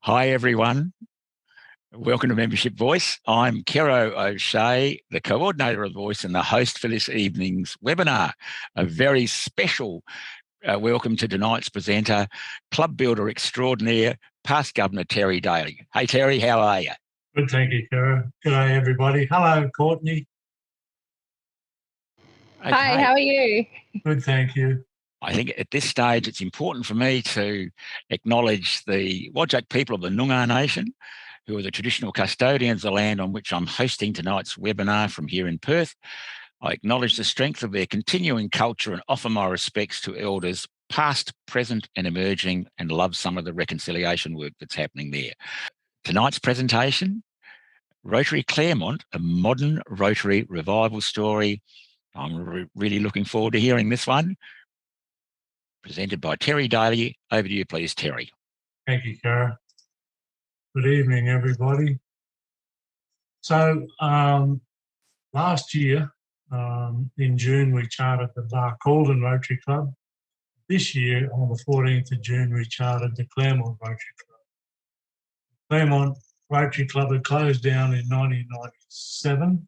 Hi, everyone. Welcome to Membership Voice. I'm Kero O'Shea, the coordinator of Voice and the host for this evening's webinar. A very special welcome to tonight's presenter, club builder extraordinaire, past Governor Terry Daley. Hey, Terry, how are you? Good, thank you, Kero. G'day, everybody. Hello, Courtney. Okay. Hi, how are you? Good, thank you. I think at this stage, it's important for me to acknowledge the Whadjuk people of the Noongar Nation, who are the traditional custodians of the land on which I'm hosting tonight's webinar from here in Perth. I acknowledge the strength of their continuing culture and offer my respects to elders past, present and emerging, and love some of the reconciliation work that's happening there. Tonight's presentation, Rotary Clermont, a modern Rotary revival story. I'm really looking forward to hearing this one. Presented by Terry Daley. Over to you, please, Terry. Thank you, Kero. Good evening, everybody. So last year, in June, we chartered the Barcaldine Rotary Club. This year, on the 14th of June, we chartered the Clermont Rotary Club. Clermont Rotary Club had closed down in 1997,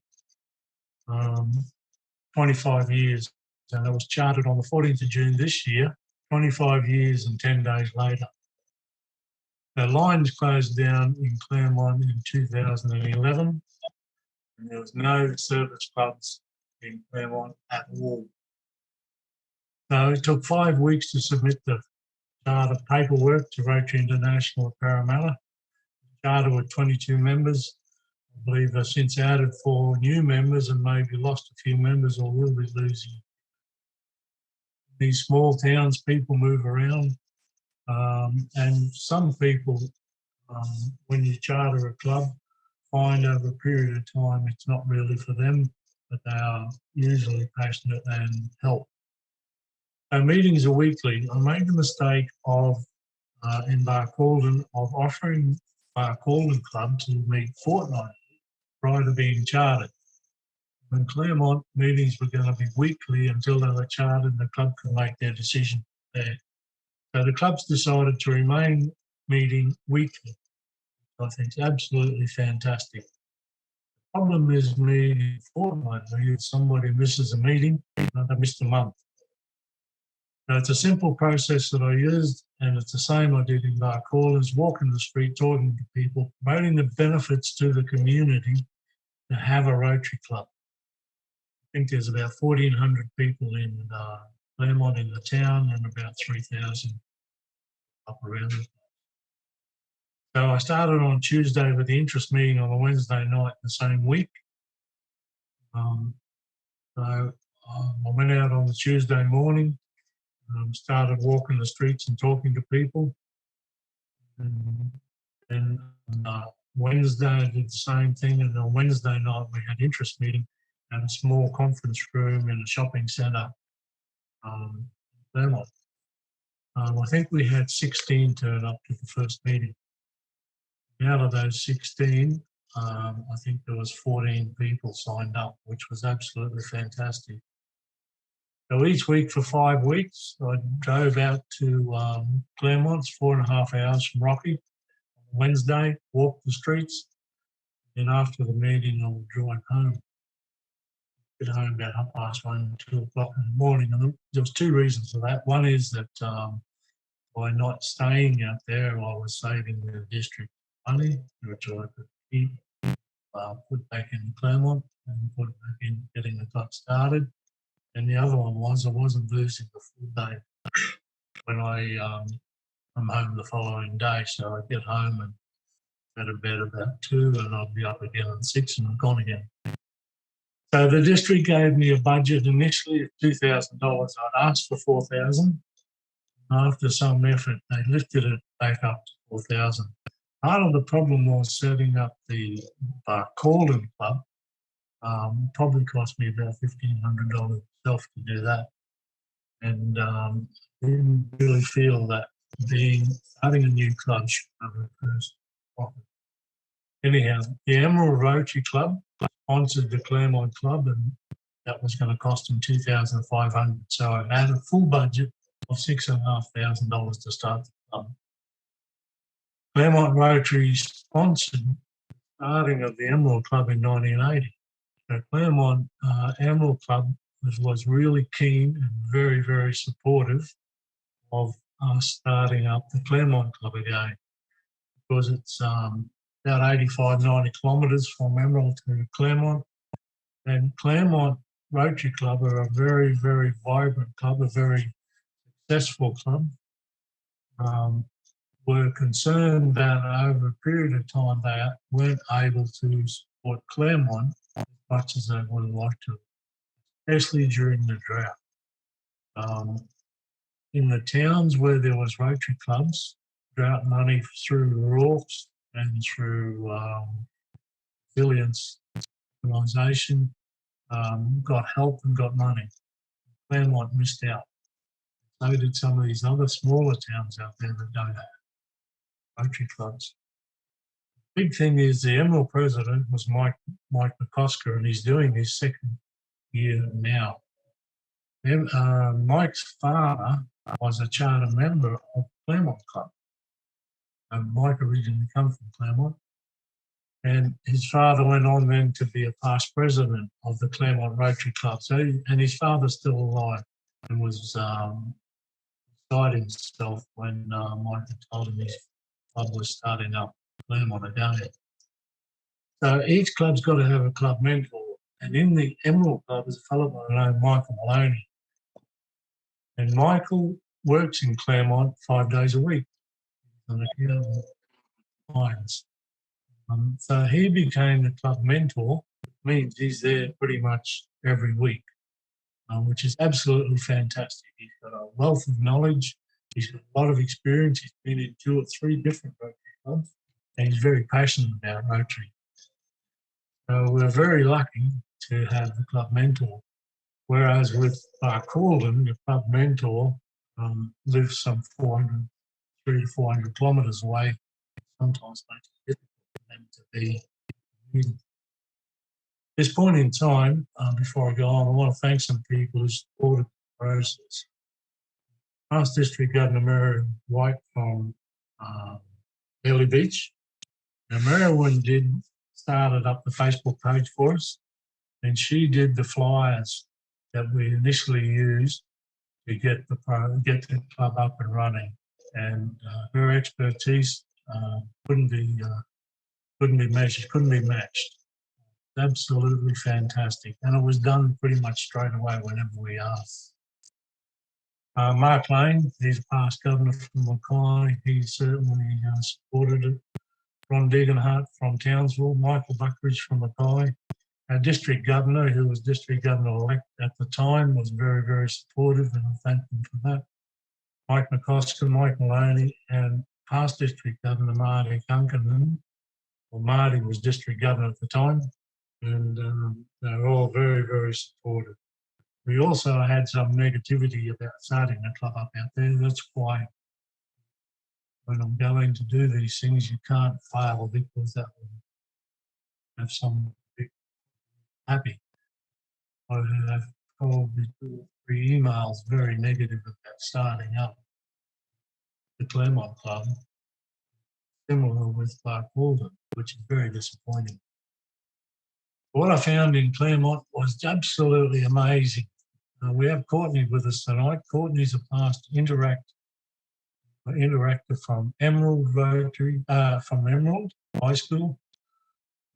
25 years, and it was chartered on the 14th of June this year, 25 years and 10 days later. The lines closed down in Clermont in 2011, and there was no service clubs in Clermont at all. So it took 5 weeks to submit the charter paperwork to Rotary International at Parramatta. The charter with 22 members. I believe they've since added 4 new members and maybe lost a few members or will be losing. These small towns, people move around, and some people, when you charter a club, find over a period of time it's not really for them, but they are usually passionate and help. So meetings are weekly. I made the mistake of, in Barcaldine, of offering Barcaldine Club to meet fortnightly prior to being chartered. In Clermont, meetings were going to be weekly until they were chartered and the club could make their decision there. So the clubs decided to remain meeting weekly. I think it's absolutely fantastic. The problem is meeting fortnightly. If somebody misses a meeting, they missed a month. So it's a simple process that I used, and it's the same I did in Barcaldine, walking the street, talking to people, promoting the benefits to the community to have a Rotary Club. I think there's about 1,400 people in Clermont in the town and about 3,000 up around it. So I started on Tuesday with the interest meeting on a Wednesday night the same week. I went out on the Tuesday morning, started walking the streets and talking to people. And then Wednesday I did the same thing, and on Wednesday night we had interest meeting at a small conference room in a shopping centre in Clermont. I think we had 16 turn up to the first meeting. Out of those 16, I think there was 14 people signed up, which was absolutely fantastic. So each week for 5 weeks, I drove out to Clermont, 4.5 hours from Rocky. On Wednesday, walked the streets. Then after the meeting, I would drive home. Get home about 1:30, 2 o'clock in the morning. And there was 2 reasons for that. One is that by not staying out there, I was saving the district money, which I could keep, put back in Clermont and put back in getting the club started. And the other one was I wasn't losing the full day when I come home the following day. So I'd get home and go to bed about 2 and I'd be up again at 6 and I'm gone again. So the district gave me a budget initially of $2,000. I'd asked for $4,000. After some effort, they lifted it back up to $4,000. Part of the problem was setting up the Barcaldine Club. Probably cost me about $1,500 itself to do that. And didn't really feel that having a new club should have the first profit. Anyhow, the Emerald Rotary Club sponsored the Clermont Club, and that was going to cost them $2,500. So I had a full budget of $6,500 to start the club. Clermont Rotary sponsored the starting of the Emerald Club in 1980. The Clermont Emerald Club was really keen and very, very supportive of us starting up the Clermont Club again, because it's about 85, 90 kilometres from Emerald to Clermont. And Clermont Rotary Club are a very, very vibrant club, a very successful club. We're concerned that over a period of time they weren't able to support Clermont as much as they would have liked to, especially during the drought. In the towns where there was Rotary clubs, drought money through Rorke's and through affiliates organisation got help and got money. Clermont missed out. So did some of these other smaller towns out there that don't have Rotary clubs. Big thing is the Emerald president was Mike McCosker, and he's doing his second year now. Mike's father was a charter member of Clermont Club. Mike originally come from Clermont, and his father went on then to be a past president of the Clermont Rotary Club. So, and his father's still alive and was beside himself when Mike told him his club was starting up Clermont again. So each club's got to have a club mentor, and in the Emerald Club is a fellow by the name of Michael Maloney. And Michael works in Clermont 5 days a week on the clients. So he became the club mentor, which means he's there pretty much every week, which is absolutely fantastic. He's got a wealth of knowledge, he's got a lot of experience, he's been in 2 or 3 different Rotary clubs, and he's very passionate about Rotary. So we're very lucky to have the club mentor. Whereas with Crawlton, the club mentor lives some 300 to 400 kilometres away. Sometimes makes it difficult for them to be in. At this point in time, before I go on, I want to thank some people who supported the process. Past District Governor Mary White from Early Beach. Now, Mary started up the Facebook page for us, and she did the flyers that we initially used to get the club up and running. And her expertise couldn't be measured, couldn't be matched. Absolutely fantastic. And it was done pretty much straight away whenever we asked. Mark Lane, he's a past governor from Mackay. He certainly supported it. Ron Degenhart from Townsville, Michael Buckridge from Mackay. Our district governor, who was district governor-elect at the time, was very, very supportive, and I thank him for that. Mike McCosker, Mike Maloney, and past district governor Marty Kunkelman. Well, Marty was district governor at the time, and they were all very, very supportive. We also had some negativity about starting a club up out there. That's why when I'm going to do these things, you can't fail, because that will have some happy. I have probably 2 or 3 emails very negative about starting up the Clermont Club, similar with Clark Walden, which is very disappointing. What I found in Clermont was absolutely amazing. We have Courtney with us tonight. Courtney's a past interactor from Emerald Rotary, from Emerald High School,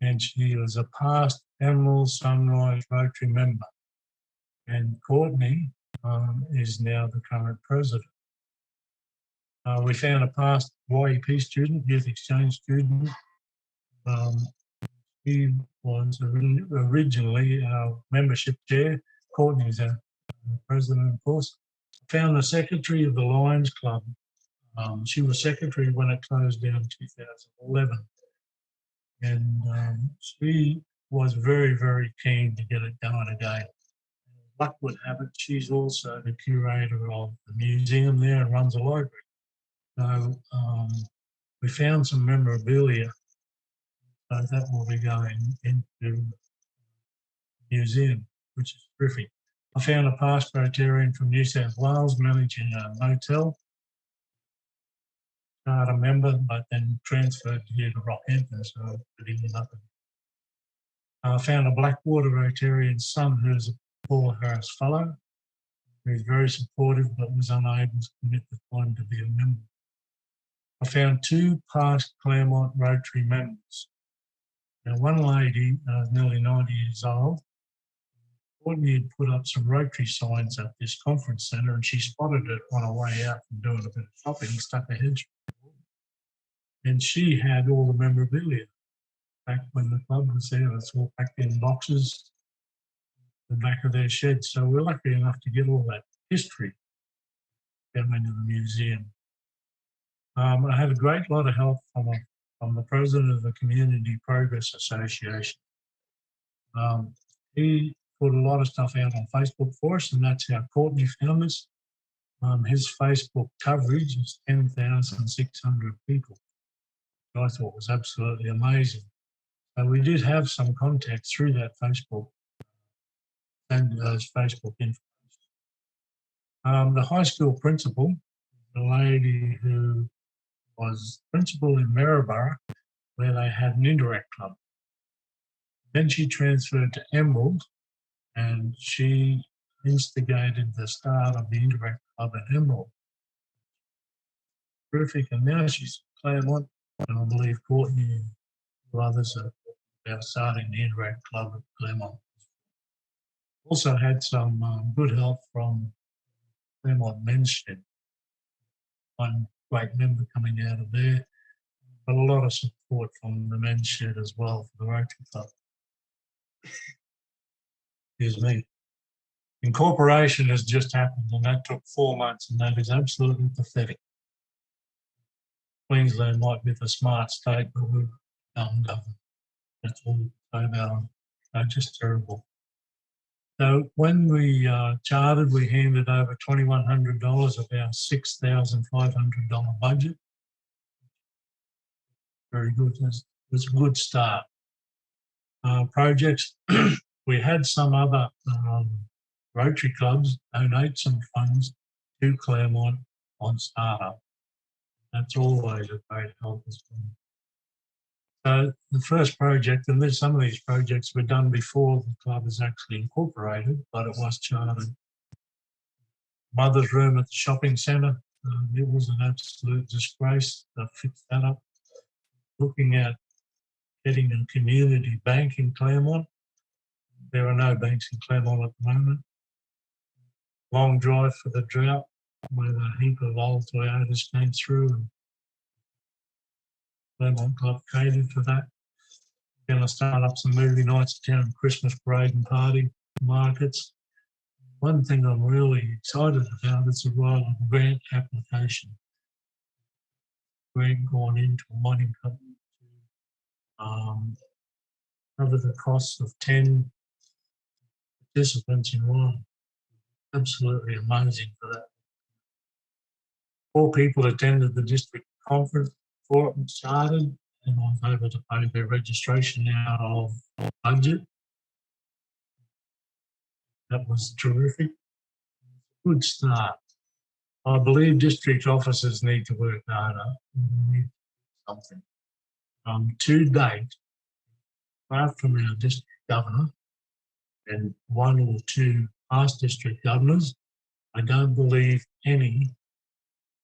and she was a past Emerald Sunrise Rotary member. And Courtney is now the current president. We found a past YEP student, youth exchange student. He was originally our membership chair. Courtney's our president, of course. Found the secretary of the Lions Club. She was secretary when it closed down in 2011. And she was very, very keen to get it going again. Luck would have it, she's also the curator of the museum there and runs a library. So we found some memorabilia, so that will be going into the museum, which is terrific. I found a past Rotarian from New South Wales managing a motel. charter member, but then transferred here to Rockhampton, so I didn't nothing. I found a Blackwater Rotarian son who's a Paul Harris Fellow, who's very supportive but was unable to commit the time to be a member. I found 2 past Clermont Rotary members. Now, one lady, nearly 90 years old, Courtney had put up some Rotary signs at this conference centre, and she spotted it on her way out from doing a bit of shopping, stuck her head through, and she had all the memorabilia back when the club was there. It's all packed in boxes in the back of their shed. So we're lucky enough to get all that history down into the museum. I had a great lot of help from the president of the Community Progress Association. He put a lot of stuff out on Facebook for us, and that's how Courtney found us. His Facebook coverage is 10,600 people. I thought was absolutely amazing. So we did have some contacts through that Facebook and those Facebook information. The high school principal, the lady who was principal in Maryborough, where they had an indirect club. Then she transferred to Emerald, and she instigated the start of the indirect club at Emerald. Terrific, and now she's at Claremont, and I believe Courtney and others are about starting the indirect club at Claremont. Also had some good help from Claremont Men's Shed. One great member coming out of there, but a lot of support from the Men's Shed as well for the Rotary Club. Excuse me. Incorporation has just happened, and that took 4 months, and that is absolutely pathetic. Queensland might be the smart state, but we're dumb government. That's all we say about them. They're just terrible. So when we chartered, we handed over $2,100 of our $6,500 budget. Very good. It was a good start. Projects, we had some other Rotary clubs donate some funds to Claremont on startup. That's always a great help as well. So the first project, and some of these projects were done before the club was actually incorporated, but it was chartered. Mother's room at the shopping centre, it was an absolute disgrace to fix that up. Looking at getting a community bank in Claremont. There are no banks in Claremont at the moment. Long drive for the drought, where a heap of old Toyotas came through, and Claremont Club catered for that. We're going to start up some movie nights, town Christmas parade and party markets. One thing I'm really excited about is the role of grant application. Grant gone into a mining company to cover the costs of 10 participants in one. Absolutely amazing for that. 4 people attended the district conference before it was chartered, and I was able to pay their registration out of budget. That was terrific. Good start. I believe district officers need to work harder. They need something. To date, apart from our district governor and 1 or 2 past district governors, I don't believe any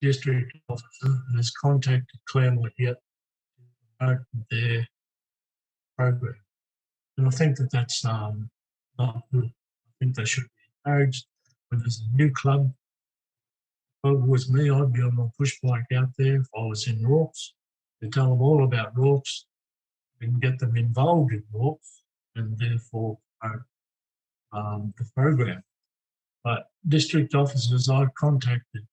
district officer has contacted Claremont yet to promote their program. And I think that that's not good. I think they should be encouraged. When there's a new club, if it was me, I'd be on my push bike out there if I was in Rorke's to tell them all about Rorke's and get them involved in Rorke's and therefore promote the program. But district officers, I've contacted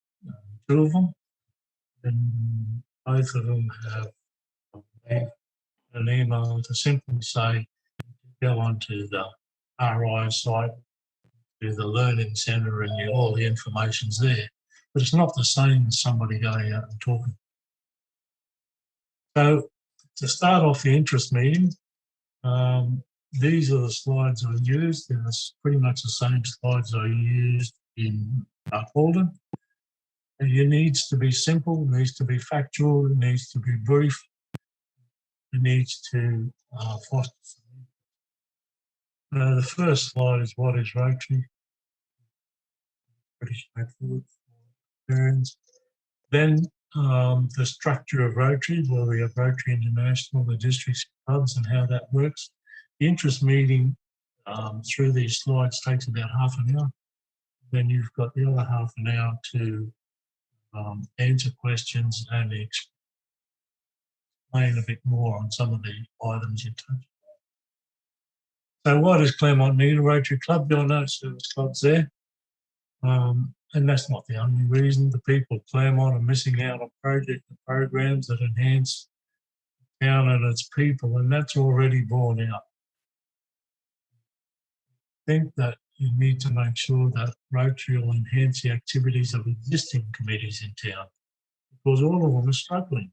2 of them, and both of them have an email to simply say, go onto the RI site, to the learning centre, and all the information's there. But it's not the same as somebody going out and talking. So to start off the interest meeting, these are the slides I used. They're pretty much the same slides I used in Holden. It needs to be simple, it needs to be factual, it needs to be brief, it needs to foster. The first slide is what is Rotary. Pretty straightforward. Then the structure of Rotary, where we have Rotary International, the districts, clubs, and how that works. The interest meeting through these slides takes about half an hour. Then you've got the other half an hour to answer questions and explain a bit more on some of the items you touched on. So why does Clermont need a Rotary Club? You'll notice service clubs there. And that's not the only reason. The people of Clermont are missing out on projects and programs that enhance the town and its people, and that's already borne out. I think that you need to make sure that Rotary will enhance the activities of existing committees in town, because all of them are struggling.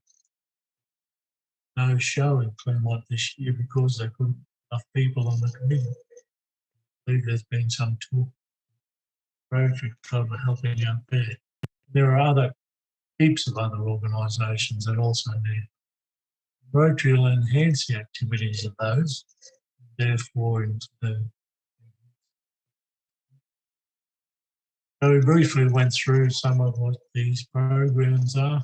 No show in Clermont this year because they couldn't have enough people on the committee. I believe there's been some talk. Rotary Club are helping out there. There are heaps of other organisations that also need it. Rotary will enhance the activities of those, therefore into the. So we briefly went through some of what these programs are.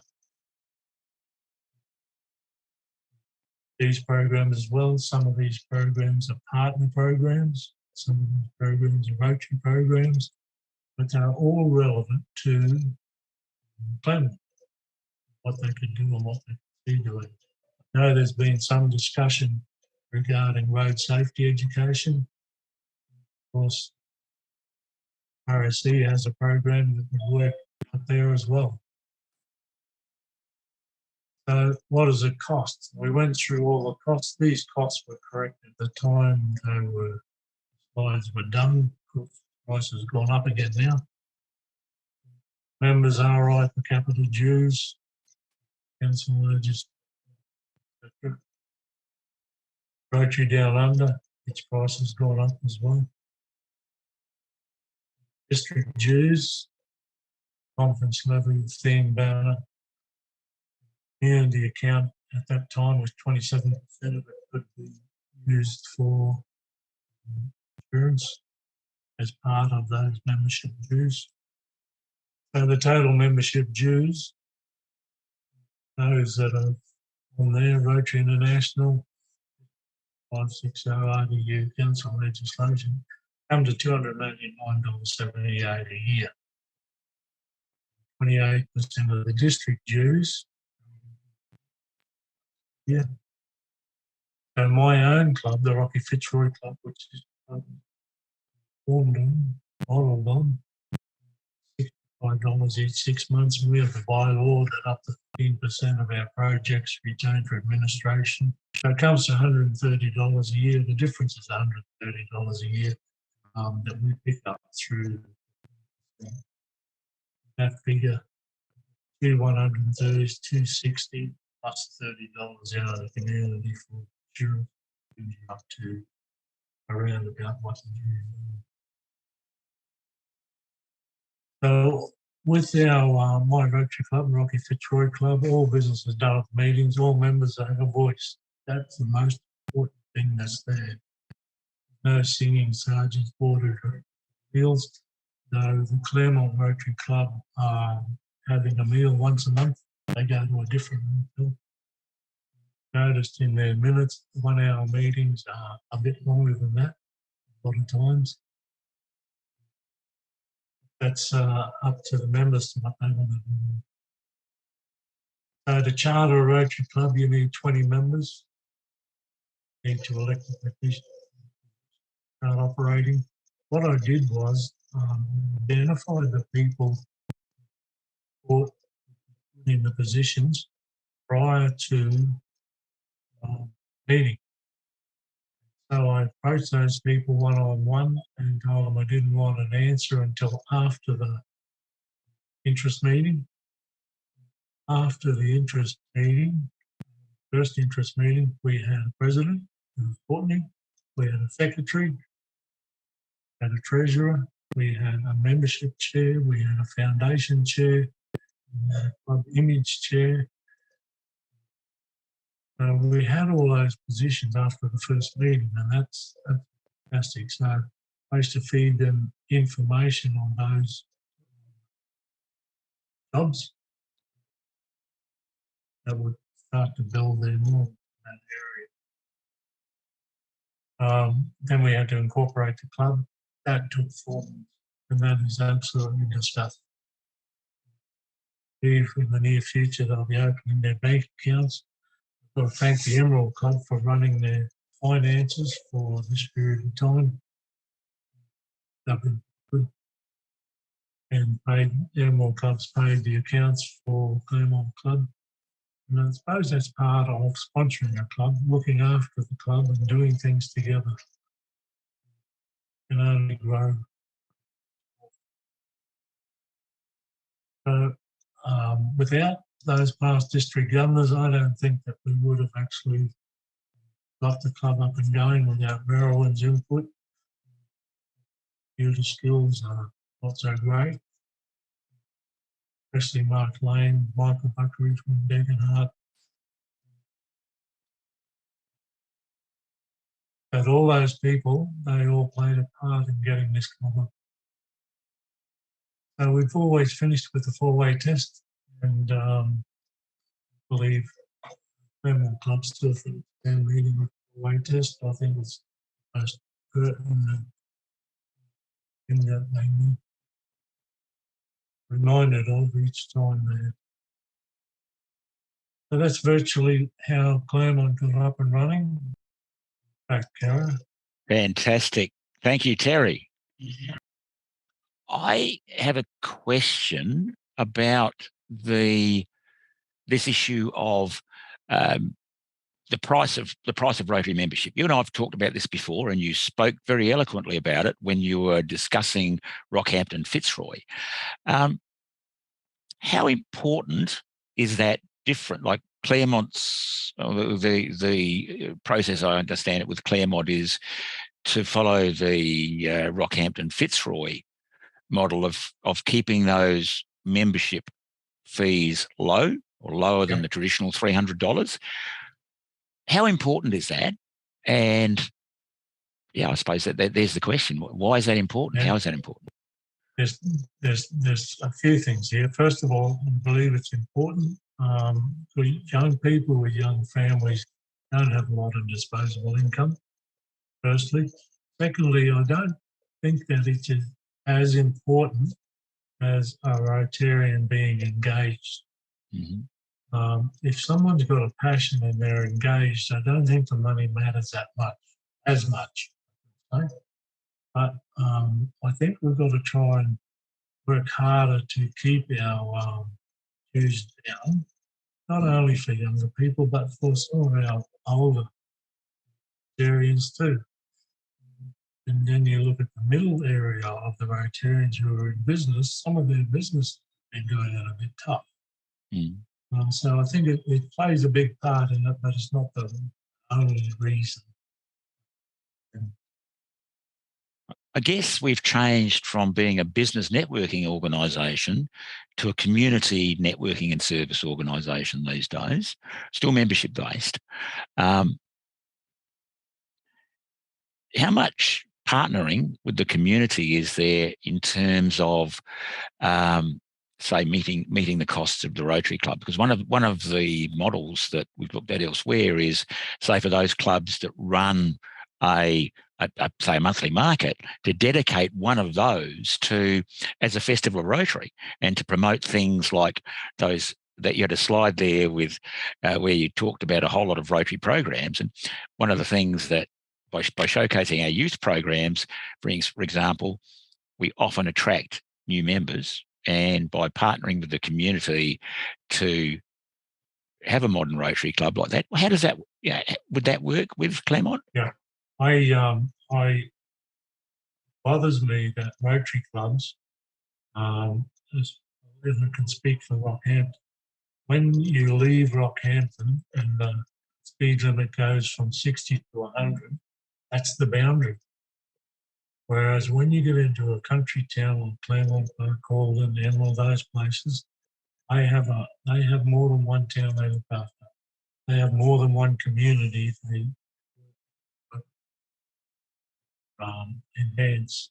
These programs as well, some of these programs are partner programs, some of these programs are Rotary programs, but they're all relevant to Clermont, what they can do and what they can be doing. I know there's been some discussion regarding road safety education. Of course, RSC has a program that would work up there as well. So what does it cost? We went through all the costs. These costs were correct at the time slides were done. Price has gone up again now. Members are right for capital dues, council wages, etc. Rotary Down Under, its price has gone up as well. District dues, conference levy, theme banner, and the account at that time was 27% of it could be used for insurance as part of those membership dues. So the total membership dues, those that are on there, Rotary International, 560 RDU council legislation, come to $289.78 a year. 28% of the district dues. Yeah. So my own club, the Rocky Fitzroy Club, which is formed on, modeled on, $65 each 6 months. We have the bylaw that up to 15% of our projects retain for administration. So it comes to $130 a year. The difference is $130 a year that we pick up through that figure. 130 is 260 plus $30 out of the community for insurance, up to around about what the dues are. So with our My Rotary Club, Rocky Fitzroy Club, all business is done at meetings, all members have a voice. That's the most important thing that's there. No singing, sergeants, boarded meals. Though the Clermont Rotary Club are having a meal once a month, they go to a different meal. Noticed in their minutes, 1 hour meetings are a bit longer than that, a lot of times. That's up to the members to what they want to do. So to charter a Rotary Club, you need 20 members. You need to elect a petition, start operating. What I did was identify the people in the positions prior to meeting. So I approached those people one-on-one and told them I didn't want an answer until after the interest meeting. After the interest meeting, first interest meeting, we had a president, Courtney, we had a secretary, had a treasurer, we had a membership chair, we had a foundation chair, club image chair. We had all those positions after the first meeting, and that's fantastic. So I used to feed them information on those jobs that would start to build their norm in that area. Then we had to incorporate the club. That took 4 months, and that is absolutely good stuff. In the near future, they'll be opening their bank accounts. I've got to thank the Emerald Club for running their finances for this period of time. They've been good. And paid, the Emerald Club's paid the accounts for Clermont Club. And I suppose that's part of sponsoring a club, looking after the club and doing things together. Can only grow. So without those past district governors, I don't think that we would have actually got the club up and going without Marilyn's input. Computer skills are not so great, especially Mark Lane, Michael Buckeridge from Degenhart. But all those people, they all played a part in getting this club up. So we've always finished with the 4-way test, and I believe Clermont Club still think their meeting with the 4-way test. I think it's the most pertinent thing that they need reminded of each time there. So that's virtually how Clermont got up and running. Back, Kero. Fantastic. Thank you, Terry. I have a question about this issue of the price of Rotary membership. You and I have talked about this before, and you spoke very eloquently about it when you were discussing Rockhampton Fitzroy. How important is that different? Like Clermont's, the process, I understand it with Clermont, is to follow the Rockhampton Fitzroy model of keeping those membership fees low or lower than the traditional $300. How important is that? And yeah, I suppose that there's the question. Why is that important? How is that important? There's a few things here. First of all, I believe it's important for young people with young families don't have a lot of disposable income, firstly. Secondly, I don't think that it's as important as a Rotarian being engaged. Mm-hmm. If someone's got a passion and they're engaged, I don't think the money matters as much. Okay? But I think we've got to try and work harder to keep our dues down, not only for younger people, but for some of our older Rotarians too. And then you look at the middle area of the Rotarians who are in business, some of their business have been doing it a bit tough. Mm. So I think it plays a big part in it, but it's not the only reason. I guess we've changed from being a business networking organisation to a community networking and service organisation these days, still membership based. How much partnering with the community is there in terms of, say, meeting the costs of the Rotary Club? Because one of the models that we've looked at elsewhere is, say, for those clubs that run a monthly market, to dedicate one of those as a festival of Rotary and to promote things like those that you had a slide there with where you talked about a whole lot of Rotary programs. And one of the things that by showcasing our youth programs, for example, we often attract new members, and by partnering with the community to have a modern Rotary Club like that, how does that, would that work with Clermont? Yeah. It bothers me that Rotary clubs, as I can speak for Rockhampton, when you leave Rockhampton and the speed limit goes from 60 to 100, that's the boundary. Whereas when you get into a country town like Clermont, Calden, Emerald, those places, they have more than one town they look after. They have more than one community they enhance.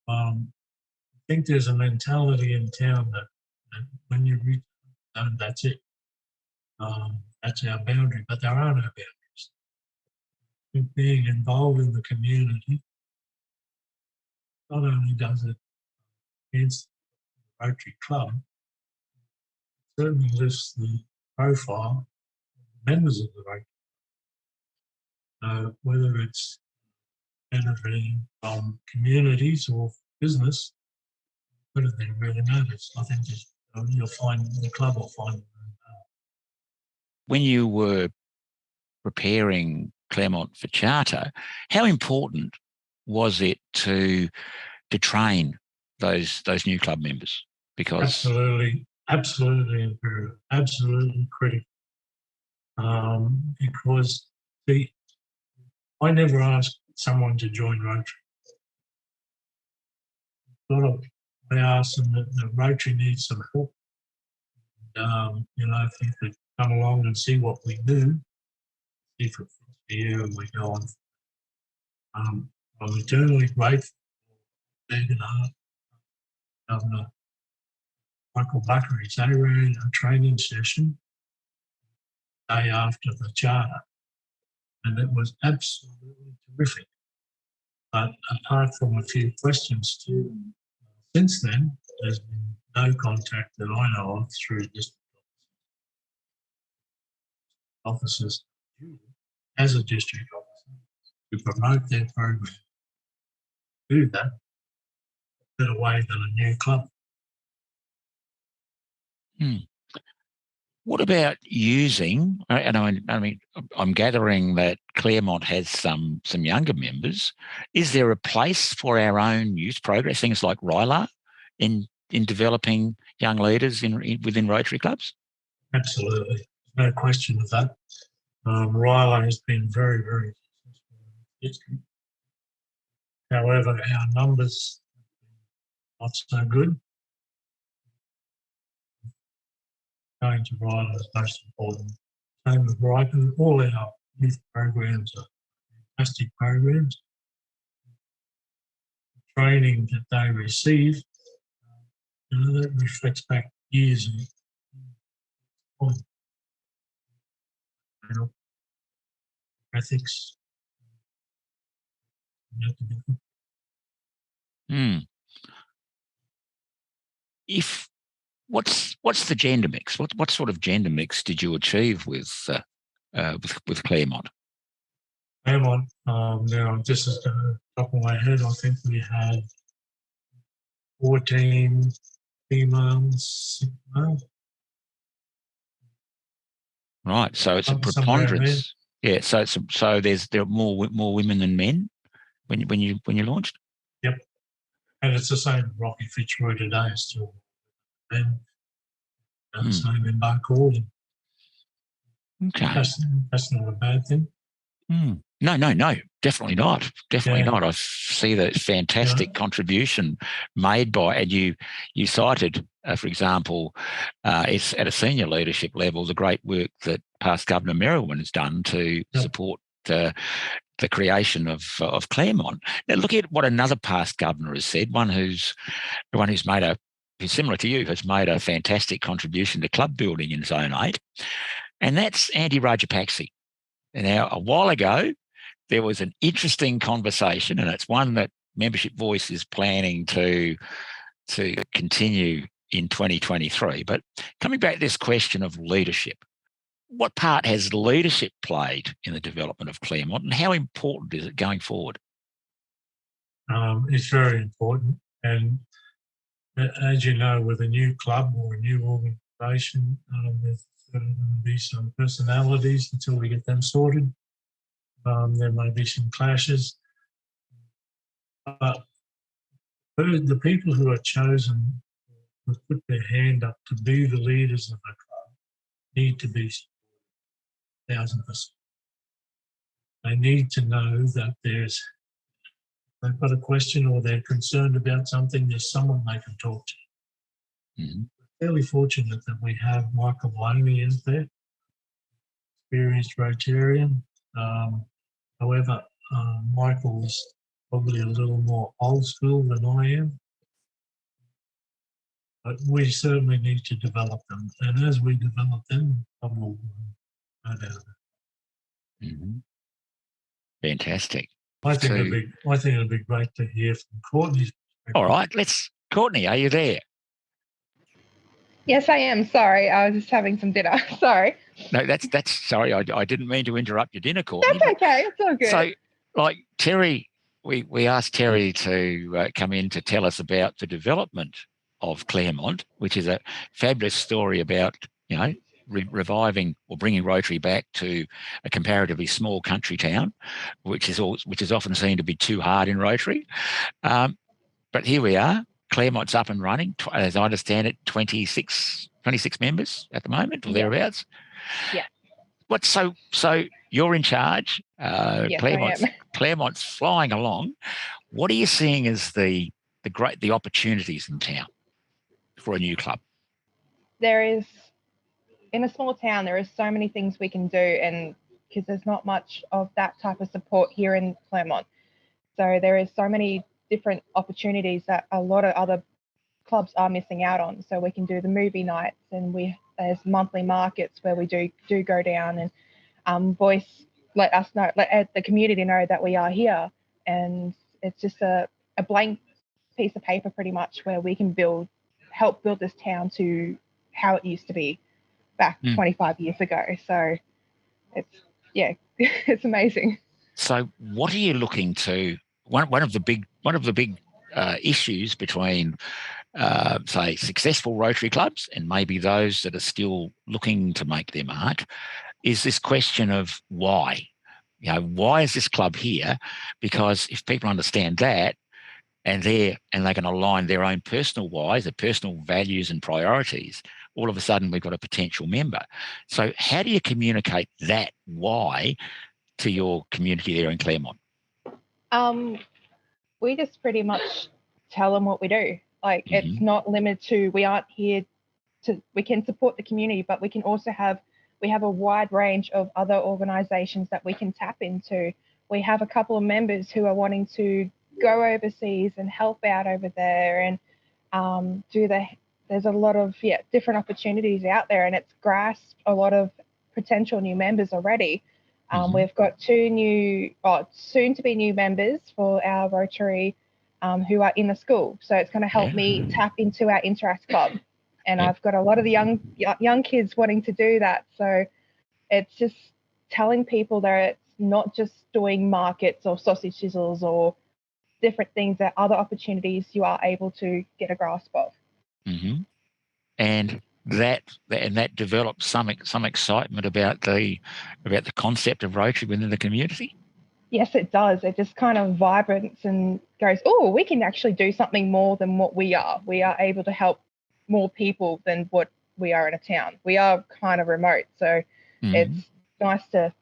I think there's a mentality in town that when you reach, that's it. That's our boundary, but there are no boundaries. Being involved in the community not only does it enhance the Rotary Club, it certainly lifts the profile of the members of the Rotary Club. Whether it's benefiting from communities or business, I don't think it really matters. I think you'll find the club will find. When you were preparing Clermont for charter, how important was it to train those new club members? Because absolutely imperative, absolutely critical. Because I never asked someone to join Rotary. I asked them that Rotary needs some help. If you could come along and see what we do, see if it fits for you, and we go on. I'm eternally grateful for Beg and Hart, Governor Michael Buckery. They ran a training session the day after the charter, and it was absolutely terrific. But apart from a few questions too, since then, there's been no contact that I know of through district officers as a district officer to promote their program. Do that better way than a new club. What about using? And I mean, I'm gathering that Clermont has some younger members. Is there a place for our own youth progress, things like RILA, in developing young leaders within Rotary clubs? Absolutely, no question of that. RILA has been very, very successful. However, our numbers are not so good. Going to RILA is most important. Same with RILA. All our youth programs are fantastic programs. The training that they receive, that reflects back years of ethics. What's the gender mix? What sort of gender mix did you achieve with Clermont? Clermont, now just at the top of my head, I think we had 14 females, 6 males. Right, so it's a preponderance. Yeah, so there are more women than men when you launched. Yep, and it's the same Rocky Fitzroy today. It's still men. Same in Barclay. Okay, that's not a bad thing. No, definitely not. Definitely not. I see the fantastic contribution made by, and you cited, for example, it's at a senior leadership level, the great work that past Governor Merriwan has done to support the creation of Clermont. Now, look at what another past governor has said. One who's similar to you, has made a fantastic contribution to club building in Zone 8, and that's Andy Rajapakse. Now, a while ago, there was an interesting conversation, and it's one that Membership Voice is planning to continue in 2023. But coming back to this question of leadership, what part has leadership played in the development of Clermont, and how important is it going forward? It's very important. And as you know, with a new club or a new organisation, there's going to be some personalities until we get them sorted. There may be some clashes. But the people who are chosen to put their hand up to be the leaders of the club need to be 1,000%. They need to know that they've got a question or they're concerned about something, there's someone they can talk to. fairly fortunate that we have Michael Loney in there, experienced Rotarian. However, Michael's probably a little more old school than I am. But we certainly need to develop them. And as we develop them, I will no doubt. Mm-hmm. Fantastic. I think it'd be great to hear from Courtney's perspective. All right, Courtney, are you there? Yes, I am. Sorry, I was just having some dinner. Sorry. No, that's sorry. I didn't mean to interrupt your dinner, Courtney. That's okay. It's all good. So, like Terry, we asked Terry to come in to tell us about the development of Clermont, which is a fabulous story about, you know, reviving or bringing Rotary back to a comparatively small country town, which is often seen to be too hard in Rotary. But here we are. Clermont's up and running. As I understand it, 26 members at the moment, or thereabouts. Yeah. So you're in charge. Yes, Clermont's flying along. What are you seeing as the opportunities in town for a new club? There is, in a small town, there is so many things we can do, and because there's not much of that type of support here in Clermont. So there is so many different opportunities that a lot of other clubs are missing out on. So we can do the movie nights, and there's monthly markets where we do go down and let the community know that we are here. And it's just a blank piece of paper pretty much where we can help build this town to how it used to be back 25 years ago. So it's amazing. So what are you looking to? One of the big issues between, say, successful Rotary clubs and maybe those that are still looking to make their mark is this question of why. You know, why is this club here? Because if people understand that, and they can align their own personal whys, their personal values and priorities, all of a sudden we've got a potential member. So how do you communicate that why to your community there in Clermont? We just pretty much tell them what we do. Like, it's not limited to, we aren't here we can support the community, but we have a wide range of other organizations that we can tap into. We have a couple of members who are wanting to go overseas and help out over there, and there's a lot of different opportunities out there, and it's grasped a lot of potential new members already. We've got 2 soon to be new members for our Rotary who are in the school. So it's going to help me tap into our Interact Club. And I've got a lot of the young kids wanting to do that. So it's just telling people that it's not just doing markets or sausage sizzles or different things, that other opportunities you are able to get a grasp of. And that develops some excitement about the concept of Rotary within the community. Yes, it does. It just kind of vibrants and goes, oh, we can actually do something more than what we are. We are able to help more people than what we are in a town. We are kind of remote, so it's nice to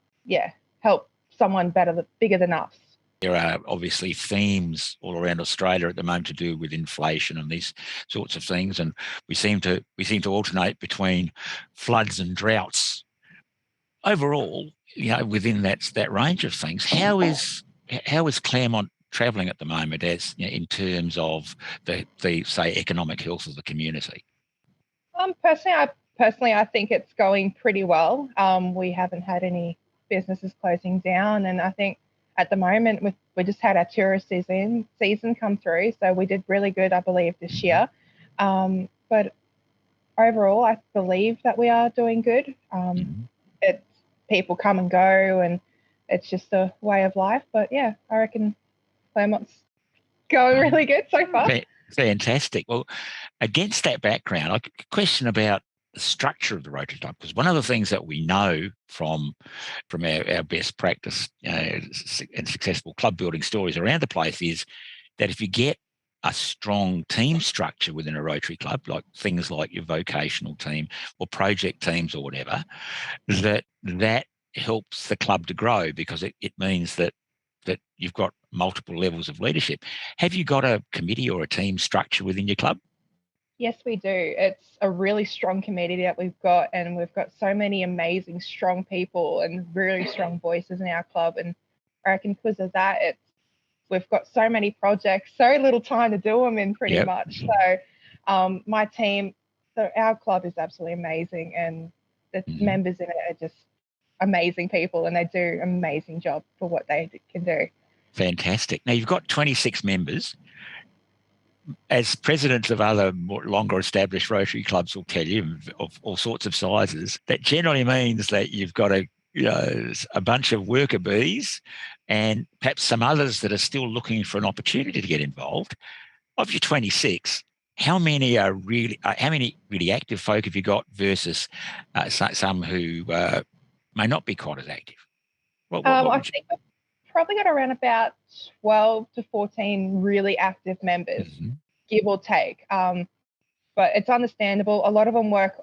help someone bigger than us. There are obviously themes all around Australia at the moment to do with inflation and these sorts of things, and we seem to alternate between floods and droughts. Overall, you know, within that range of things, how is Clermont travelling at the moment, as you know, in terms of the say economic health of the community? Personally, I think it's going pretty well. We haven't had any businesses closing down, and I think at the moment we just had our tourist season come through, so we did really good, I believe, this year. But overall, I believe that we are doing good. It's people come and go, and it's just a way of life. But yeah, I reckon Clermont's going really good so far. Fantastic. Well, against that background, a question about the structure of the Rotary Club, because one of the things that we know from our best practice and successful club building stories around the place is that if you get a strong team structure within a Rotary Club, like things like your vocational team or project teams or whatever, that helps the club to grow, because it means that you've got multiple levels of leadership. Have you got a committee or a team structure within your club? Yes, we do. It's a really strong community that we've got, and we've got so many amazing, strong people and really strong voices in our club. And I reckon because of that, we've got so many projects, so little time to do them in pretty much. So my team, so our club is absolutely amazing, and the members in it are just amazing people, and they do an amazing job for what they can do. Fantastic. Now, you've got 26 members. As presidents of other more longer established Rotary clubs will tell you, of all sorts of sizes, that generally means that you've got a bunch of worker bees and perhaps some others that are still looking for an opportunity to get involved. Of your 26, how many really active folk have you got versus some who may not be quite as active? I think we've probably got around about 12 to 14 really active members, give or take. But it's understandable. A lot of them work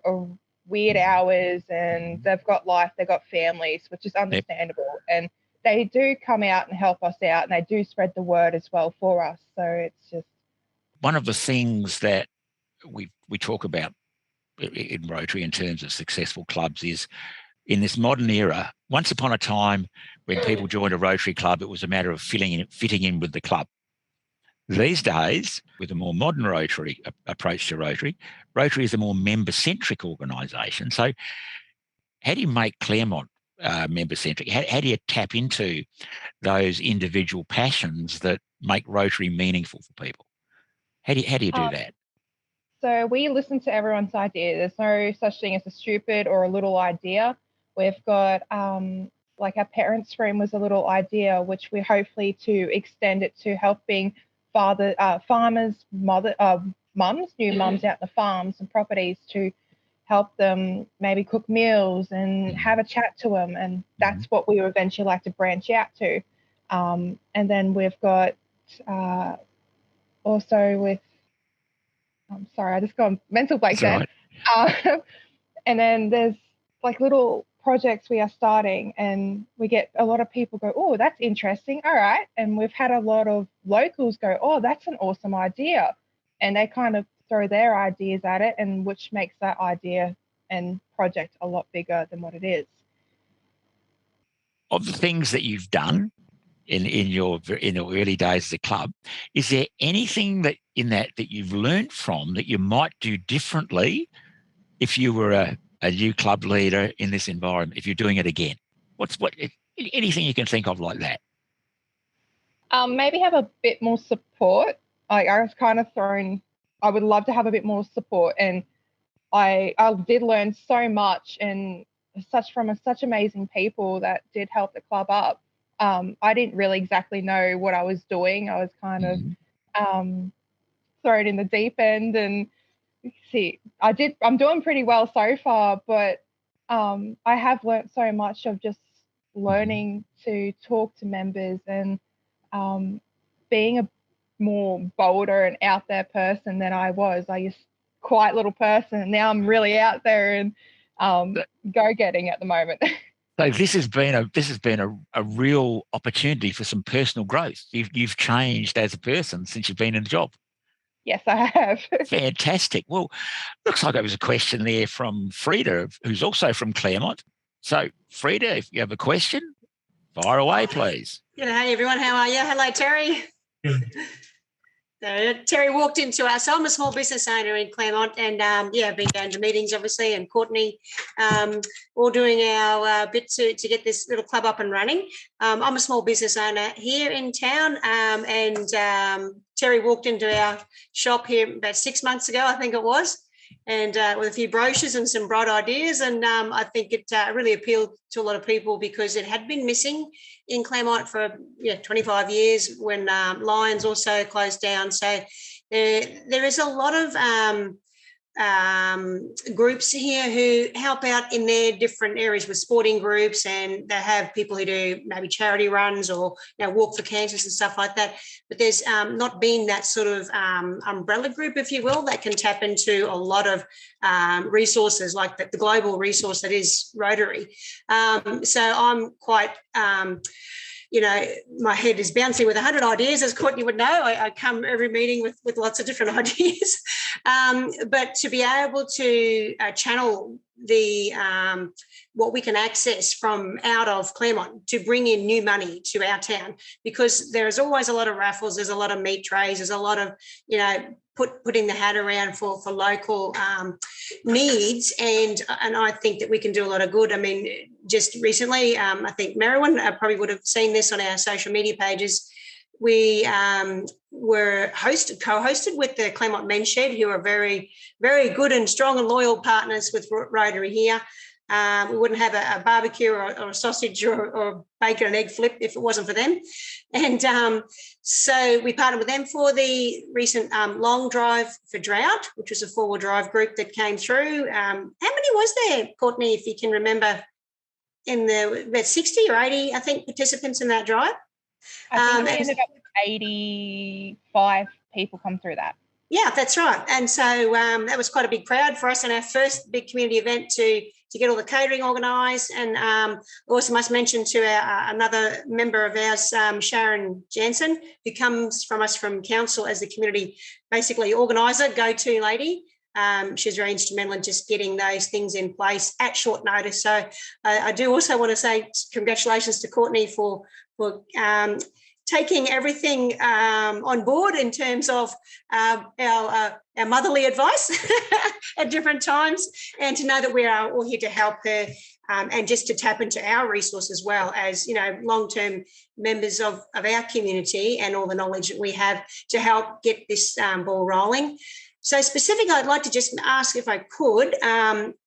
weird hours, and they've got life, they've got families, which is understandable. And they do come out and help us out, and they do spread the word as well for us. So it's just one of the things that we talk about in Rotary in terms of successful clubs is, in this modern era, once upon a time when people joined a Rotary club, it was a matter of fitting in with the club. These days, with a more modern Rotary approach to Rotary is a more member-centric organisation. So how do you make Clermont member-centric? How do you tap into those individual passions that make Rotary meaningful for people? How do you do that? So we listen to everyone's idea. There's no such thing as a stupid or a little idea. We've got like our parents' room was a little idea, which we hopefully to extend it to helping farmers, mums, new mums out in the farms and properties, to help them maybe cook meals and have a chat to them. And that's what we would eventually like to branch out to. And then we've got also with, I'm sorry, I just got a mental blank then. Right. And then there's like little projects we are starting, and we get a lot of people go, oh, that's interesting. All right. And we've had a lot of locals go, oh, that's an awesome idea. And they kind of throw their ideas at it, and which makes that idea and project a lot bigger than what it is. Of the things that you've done in your early days as a club, is there anything that you've learned from that you might do differently if you were a new club leader in this environment, if you're doing it again? Anything you can think of like that? Maybe have a bit more support. I was kind of thrown, I would love to have a bit more support, and I did learn so much, and from such amazing people that did help the club up. I didn't really exactly know what I was doing. I was kind of thrown in the deep end, and I'm doing pretty well so far, but I have learned so much of just learning to talk to members, and being a more bolder and out there person than I was. I used quiet little person, and now I'm really out there and go-getting at the moment. So this has been a real opportunity for some personal growth. You've changed as a person since you've been in the job. Yes, I have. Fantastic. Well, looks like there was a question there from Freda, who's also from Clermont. So, Freda, if you have a question, fire away, please. Hey, everyone. How are you? Hello, Terry. Terry walked into us. So I'm a small business owner in Clermont, and I've been going to meetings, obviously, and Courtney, all doing our bit to get this little club up and running. I'm a small business owner here in town, and Terry walked into our shop here about 6 months ago, I think it was, and with a few brochures and some bright ideas, and I think it really appealed to a lot of people because it had been missing in Clermont for 25 years when Lions also closed down. So there is a lot of groups here who help out in their different areas with sporting groups, and they have people who do maybe charity runs or walk for cancers and stuff like that. But there's not been that sort of umbrella group, if you will, that can tap into a lot of resources like the global resource that is Rotary. So I'm quite my head is bouncing with 100 ideas, as Courtney would know. I come every meeting with lots of different ideas. But to be able to channel the what we can access from out of Clermont to bring in new money to our town, because there's always a lot of raffles, there's a lot of meat trays, there's a lot of, putting the hat around for local needs, and I think that we can do a lot of good. I mean, just recently, I think Merriwan probably would have seen this on our social media pages. We were co-hosted with the Clermont Men's Shed, who are very, very good and strong and loyal partners with Rotary here. We wouldn't have a barbecue or a sausage or bacon and egg flip if it wasn't for them. And so we partnered with them for the recent long drive for drought, which was a 4-wheel drive group that came through. How many was there, Courtney, if you can remember, about 60 or 80, I think, participants in that drive? I think we ended up with 85 people come through that. Yeah, that's right. And so that was quite a big crowd for us, and our first big community event to get all the catering organised. And also must mention to another member of ours, Sharon Jansen, who comes from us from council as the community basically organiser, go-to lady. She's very instrumental in just getting those things in place at short notice. So I do also want to say congratulations to Courtney for taking everything on board in terms of our motherly advice at different times, and to know that we are all here to help her, and just to tap into our resource as well as, long-term members of our community, and all the knowledge that we have to help get this ball rolling. So specifically, I'd like to just ask, if I could,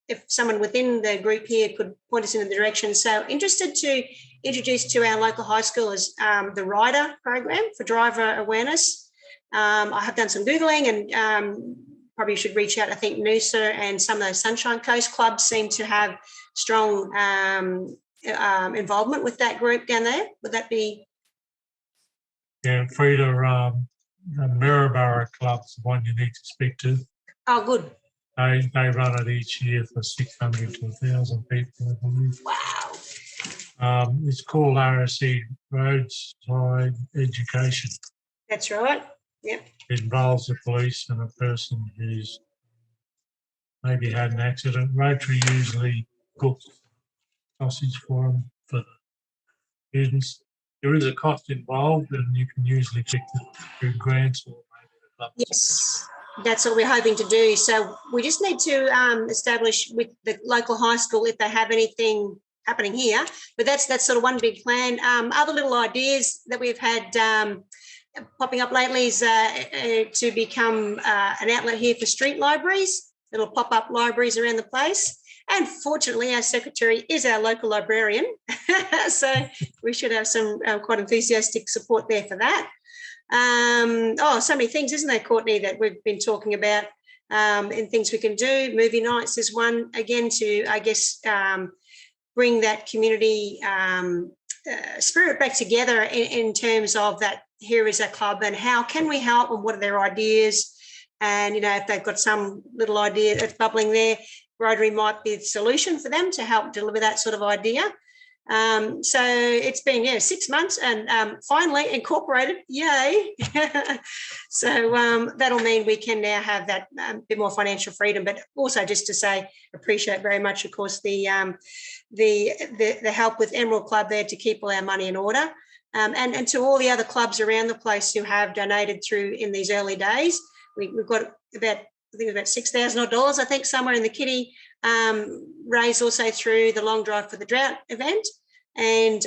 if someone within the group here could point us in the direction. So interested to introduce to our local high schoolers the RIDER program for driver awareness. I have done some Googling, and probably should reach out. I think Noosa and some of those Sunshine Coast clubs seem to have strong involvement with that group down there. Would that be? Yeah, Freda, the Maryborough Club's the one you need to speak to. Oh, good. They run it each year for 600 to 1,000 people, I believe. Wow. It's called RSE, Roadside Education. That's right. Yep. It involves the police and a person who's maybe had an accident. Rotary usually cooks sausage for them, for the students. There is a cost involved, and you can usually pick it through grants or maybe the club. Yes, that's what we're hoping to do. So we just need to establish with the local high school if they have anything happening here. But that's sort of one big plan. Other little ideas that we've had popping up lately is to become an outlet here for street libraries. Little pop-up libraries around the place. And fortunately, our secretary is our local librarian. So we should have some quite enthusiastic support there for that. So many things, isn't there, Courtney, that we've been talking about, and things we can do. Movie nights is one, again, to, I guess, bring that community spirit back together in terms of that here is a club and how can we help and what are their ideas. And, if they've got some little idea that's bubbling there, Rotary might be the solution for them to help deliver that sort of idea. So it's been 6 months and finally incorporated, yay. So that'll mean we can now have that bit more financial freedom, but also just to say appreciate very much, of course, the help with Emerald Club there to keep all our money in order, and to all the other clubs around the place who have donated through in these early days. We've got about $6,000, I think, somewhere in the kitty, raised also through the long drive for the drought event. And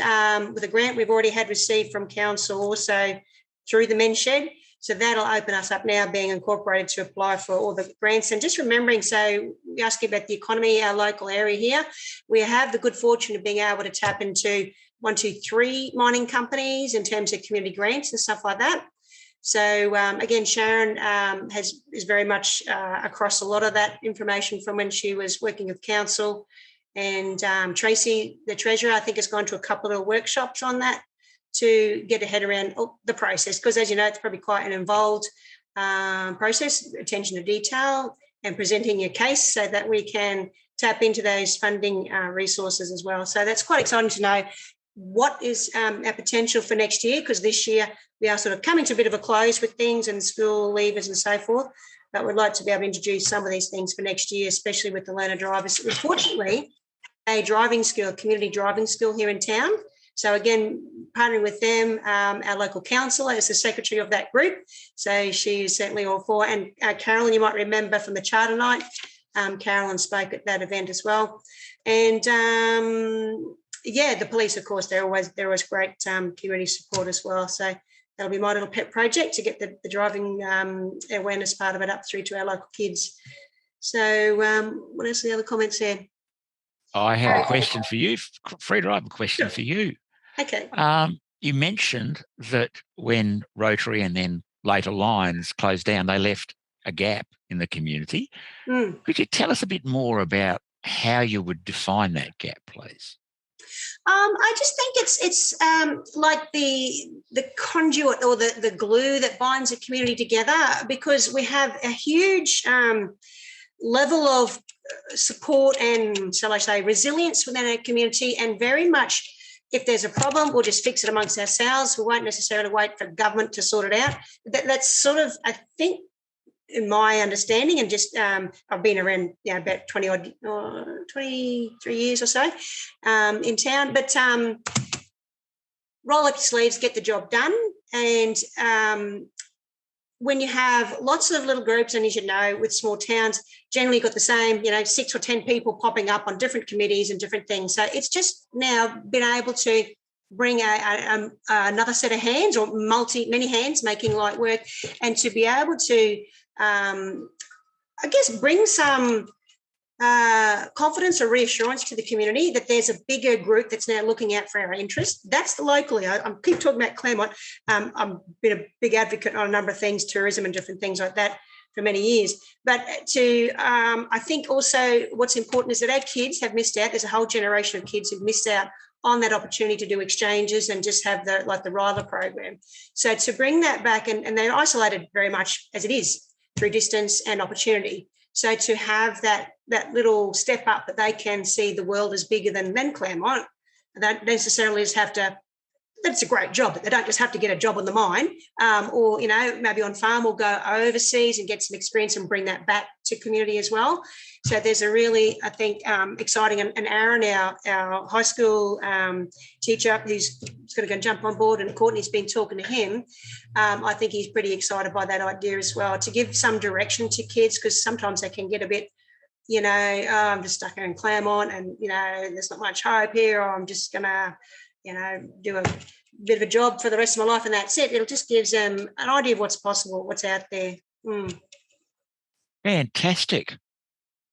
with a grant we've already had received from council also through the Men's Shed. So that'll open us up now, being incorporated, to apply for all the grants. And just remembering, so we ask you about the economy, our local area here. We have the good fortune of being able to tap into 1, 2, 3 mining companies in terms of community grants and stuff like that. So again, Sharon is very much across a lot of that information from when she was working with council, and Tracy, the treasurer, I think has gone to a couple of workshops on that to get a head around the process, because as you know, it's probably quite an involved process, attention to detail and presenting your case so that we can tap into those funding resources as well. So that's quite exciting to know. what is our potential for next year, because this year we are sort of coming to a bit of a close with things and school leavers and so forth. But we'd like to be able to introduce some of these things for next year, especially with the learner drivers. Unfortunately, a driving school, community driving school here in town. So again, partnering with them, our local councillor is the secretary of that group. So she's certainly all for. And Carolyn, you might remember from the charter night, Carolyn spoke at that event as well. And yeah, the police, of course, they're always great community support as well. So that'll be my little pet project to get the driving awareness part of it up through to our local kids. So what else are the other comments there? I have a question for you, Freda. I have a question for you. Okay. You mentioned that when Rotary and then later Lions closed down, they left a gap in the community. Could you tell us a bit more about how you would define that gap, please? I just think it's like the conduit or the glue that binds a community together, because we have a huge level of support and, shall I say, resilience within our community, and very much if there's a problem, we'll just fix it amongst ourselves. We won't necessarily wait for government to sort it out. That's sort of, I think, in my understanding, and just I've been around about 23 years or so in town, but roll up your sleeves, get the job done. And when you have lots of little groups, and as you know, with small towns, generally you've got the same, 6 or 10 people popping up on different committees and different things. So it's just now been able to bring another set of hands, or many hands making light work, and to be able to, I guess, bring some confidence or reassurance to the community that there's a bigger group that's now looking out for our interests. That's the locally. I keep talking about Clermont. I've been a big advocate on a number of things, tourism and different things like that for many years. But I think also what's important is that our kids have missed out. There's a whole generation of kids who've missed out on that opportunity to do exchanges and just have the Ryler program. So to bring that back, and they're isolated very much as it is through distance and opportunity. So to have that little step up that they can see the world as bigger than Clermont, they don't necessarily just have to, that's a great job, but they don't just have to get a job on the mine or, maybe on farm, or go overseas and get some experience and bring that back to community as well. So there's a really, I think, exciting, and Aaron, our high school teacher, who's going to go and jump on board, and Courtney's been talking to him. I think he's pretty excited by that idea as well, to give some direction to kids, because sometimes they can get a bit, I'm just stuck here in Clermont and, there's not much hope here, or I'm just going to, do a bit of a job for the rest of my life and that's it. It'll just gives them an idea of what's possible, what's out there. Fantastic.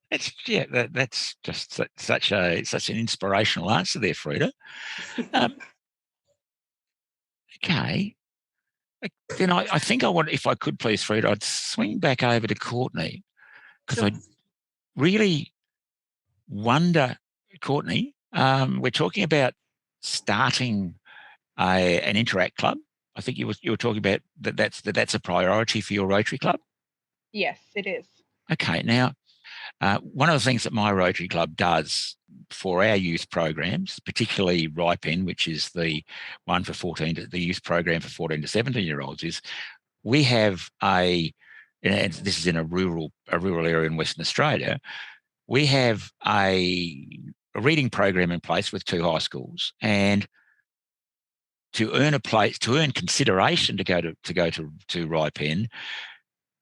That's just such an inspirational answer there, Freda. Okay. Then I think I want, if I could please, Freda, I'd swing back over to Courtney, because I really wonder, Courtney, we're talking about starting an Interact Club. I think you were talking about that's a priority for your Rotary Club. Yes, it is. Okay. Now, one of the things that my Rotary Club does for our youth programs, particularly RIPEN, which is the one for the youth program for 14 to 17-year-olds, is we have and this is in a rural area in Western Australia, we have a reading program in place with 2 high schools, and to earn consideration to go to RIPEN,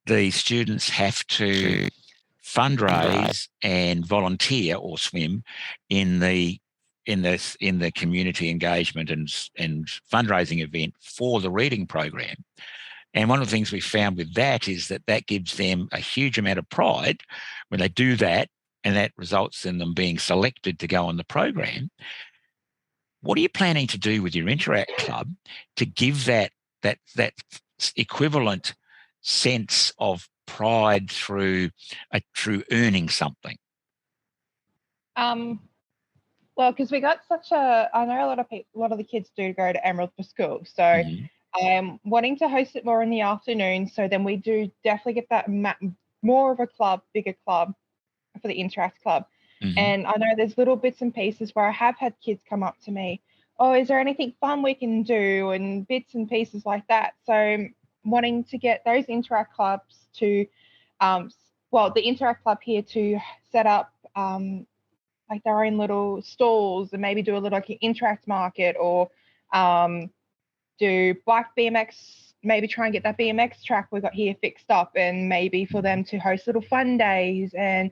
the students have to fundraise and volunteer or swim in the community engagement and fundraising event for the reading program. And one of the things we found with that is that gives them a huge amount of pride when they do that, and that results in them being selected to go on the program. What are you planning to do with your Interact Club to give that equivalent sense of pride through earning something? Well, because we got I know a lot of the kids do go to Emerald for school, so I'm wanting to host it more in the afternoon. So then we do definitely get that more of a bigger club for the Interact Club. And I know there's little bits and pieces where I have had kids come up to me, oh, is there anything fun we can do, and bits and pieces like that. So wanting to get those Interact clubs to, the Interact club here to set up like their own little stalls and maybe do a little like Interact market, or do bike BMX, maybe try and get that BMX track we got here fixed up, and maybe for them to host little fun days and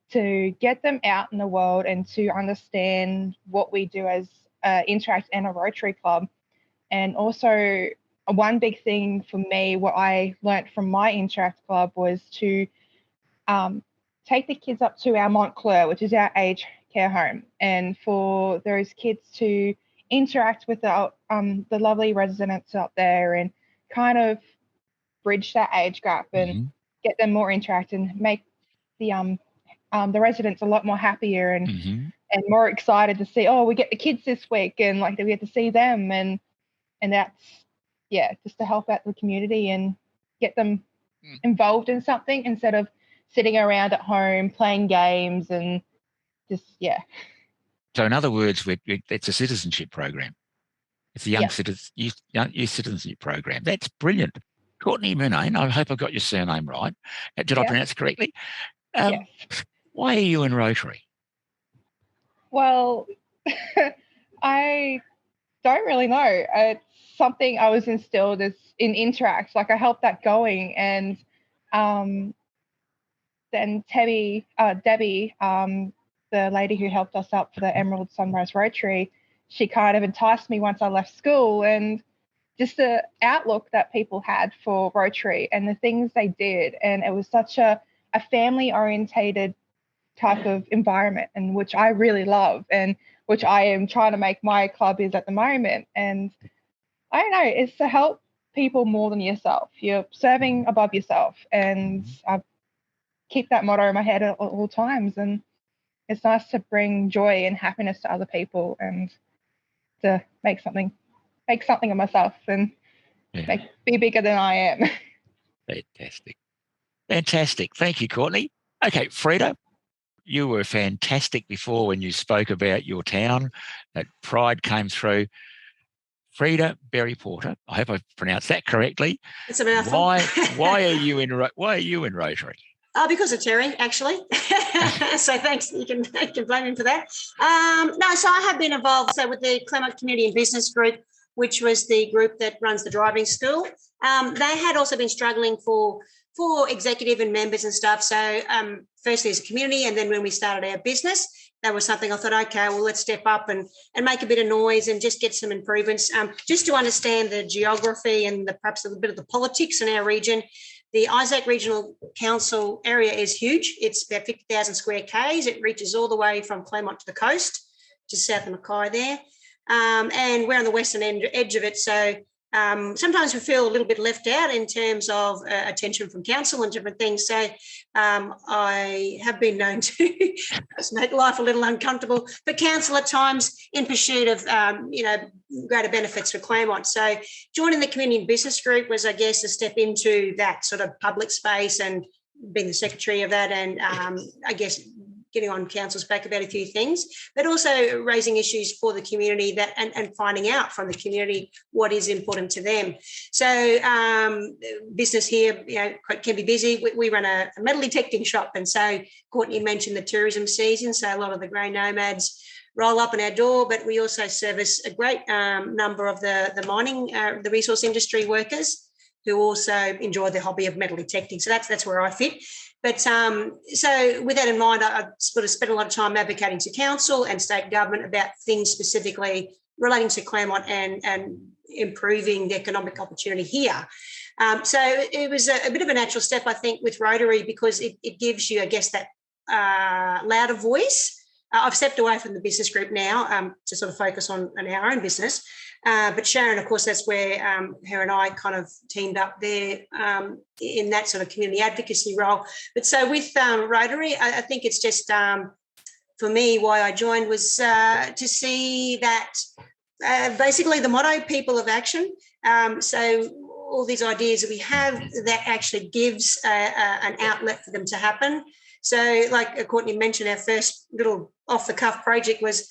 to get them out in the world and to understand what we do as Interact and a Rotary Club. And also one big thing for me, what I learnt from my Interact Club, was to take the kids up to our Montclair, which is our aged care home, and for those kids to interact with the lovely residents up there and kind of bridge that age gap and get them more interact and make the residents a lot more happier and more excited to see, oh, we get the kids this week, and like we get to see them, and that's just to help out the community and get them involved in something instead of sitting around at home playing games and just So in other words, it's a citizenship program. It's a youth citizenship program. That's brilliant. Courtney Murnane, I hope I got your surname right. Did I pronounce it correctly? Yes. Why are you in Rotary? Well, I don't really know. It's something I was instilled as in Interact. Like I helped that going, and then Debbie, the lady who helped us up for the Emerald Sunrise Rotary, she kind of enticed me once I left school, and just the outlook that people had for Rotary and the things they did. And it was such a family-orientated type of environment, and which I really love, and which I am trying to make my club is at the moment. And I don't know, it's to help people more than yourself. You're serving above yourself, and I keep that motto in my head at all times. And it's nice to bring joy and happiness to other people, and to make something of myself and be bigger than I am. Fantastic. Thank you, Courtney. Okay, Freda, you were fantastic before when you spoke about your town. That pride came through. Freda Berry Porter, I hope I pronounced that correctly. It's a mouthful. Why are you in Rotary? Because of Terry, actually. So thanks. You can blame him for that. No, so I have been involved with the Clermont Community and Business Group, which was the group that runs the driving school. They had also been struggling for executive and members and stuff. So firstly as a community, and then when we started our business, that was something I thought, okay, well, let's step up and make a bit of noise and just get some improvements, just to understand the geography and perhaps a little bit of the politics in our region. The Isaac Regional Council area is huge. It's about 50,000 square k's. It reaches all the way from Clermont to the coast, just south of Mackay there. And we're on the western edge of it. So sometimes we feel a little bit left out in terms of attention from council and different things. So I have been known to just make life a little uncomfortable for council at times in pursuit of, greater benefits for Clermont. So joining the community and business group was, I guess, a step into that sort of public space and being the secretary of that, and I guess getting on council's back about a few things, but also raising issues for the community that and finding out from the community what is important to them. So business here, can be busy. We run a metal detecting shop, and so Courtney mentioned the tourism season. So a lot of the grey nomads roll up on our door, but we also service a great number of the mining, the resource industry workers who also enjoy the hobby of metal detecting. So that's where I fit. But so with that in mind, I sort of spent a lot of time advocating to council and state government about things specifically relating to Clermont and improving the economic opportunity here. So it was a bit of a natural step, I think, with Rotary, because it gives you, I guess, that louder voice. I've stepped away from the business group now to sort of focus on our own business. But Sharon, of course, that's where her and I kind of teamed up there in that sort of community advocacy role. But so with Rotary, I think it's just, for me, why I joined was to see that basically the motto, people of action. So all these ideas that we have, that actually gives an outlet for them to happen. So like Courtney mentioned, our first little off-the-cuff project was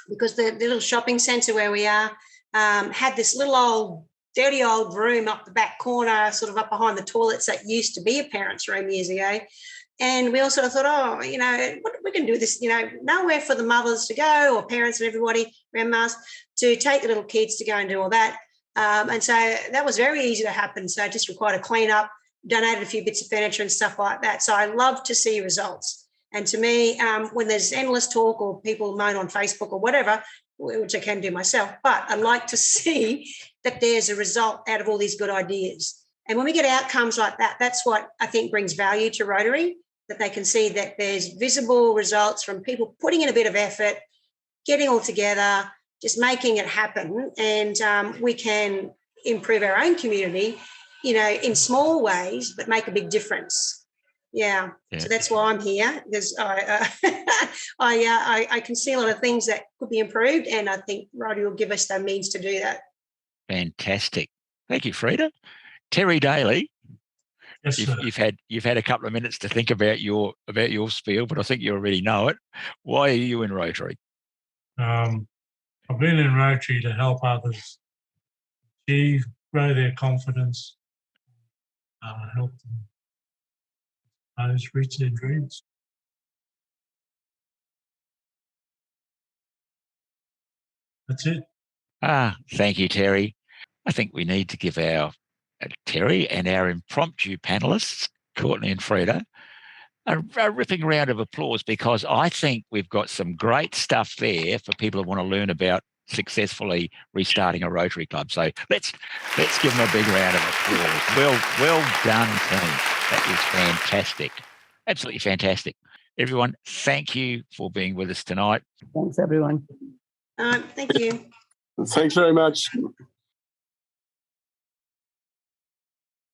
because the little shopping centre where we are had this little dirty old room up the back corner, sort of up behind the toilets that used to be a parents' room years ago. And we all sort of thought, oh, you know, what we can do this, you know, nowhere for the mothers to go or parents and everybody, grandmas, to take the little kids to go and do all that. And so that was very easy to happen. So it just required a clean up, donated a few bits of furniture and stuff like that. So I love to see results. And to me, when there's endless talk or people moan on Facebook or whatever, which I can do myself, but I like to see that there's a result out of all these good ideas. And when we get outcomes like that, that's what I think brings value to Rotary, that they can see that there's visible results from people putting in a bit of effort, getting all together, just making it happen. And we can improve our own community, you know, in small ways, but make a big difference. Yeah. So that's why I'm here, because I can see a lot of things that could be improved, and I think Rotary will give us the means to do that. Fantastic. Thank you, Freda. Terry Daley. Yes, sir. You've had a couple of minutes to think about your spiel, but I think you already know it. Why are you in Rotary? I've been in Rotary to help others achieve, grow their confidence, help them reach their dreams. That's it. Thank you, Terry. I think we need to give our Terry and our impromptu panelists, Courtney and Freda, a ripping round of applause, because I think we've got some great stuff there for people who want to learn about successfully restarting a Rotary Club. So let's give them a big round of applause. Well done, team. That is fantastic. Absolutely fantastic. Everyone, thank you for being with us tonight. Thanks, everyone. Thank you. Thanks very much.